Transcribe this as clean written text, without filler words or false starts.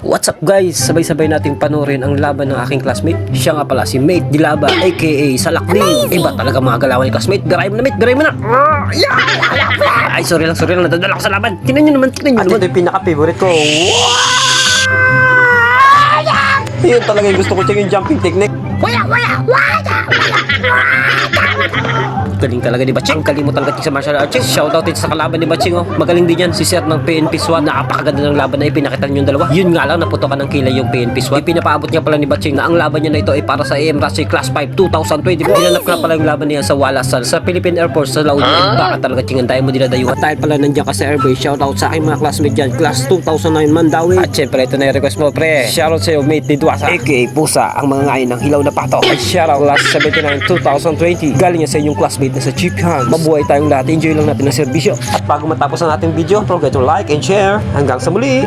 What's up guys? Sabay-sabay nating panoorin ang laban ng aking classmate. Siya nga pala si Mate Dilaba aka Salakding. Iba talaga mga galawan ni classmate. Garay mo na Mate, garay mo na. Ay sorry lang, nadadala ko sa laban. Tingnan nyo naman. Ito yung pinaka-favorite ko. Yun talaga yung gusto ko check yung jumping technique. Galing talaga ni Batching. Ang galing mo talaga sa martial arts. Shoutout din sa kalaban ni Batching. Magaling din yan. Si Sir ng PNP SWAT. Napakaganda ng laban na ipinakita niyo yung dalawa. Yun nga lang, naputokan ng kilay yung PNP SWAT. Ipinapaabot niya pala ni Batching na ang laban niya na ito ay para sa AM Rasi Class 5 2020. Ginanap na pala yung laban niya sa Walasal sa Philippine Air Force sa La Union. Baka talaga chingan tayo mo dinadayuhan. At dahil pala nandiyan ka sa airbase, shoutout sa aking mga classmate dyan. Class 2009 Mandawi. At syempre ito na yung request mo pre. Shoutout sa iyo Mate Diduasa aka Pusa, ang mga ngayon ng hilaw na pato. At shoutout last 79 2020. Galing niya sa inyong classmate na sa Chief Hans. Mabuhay tayong lahat. Enjoy lang natin ang serbisyo. At bago matapos ang ating video, don't forget to like and share. Hanggang sa muli!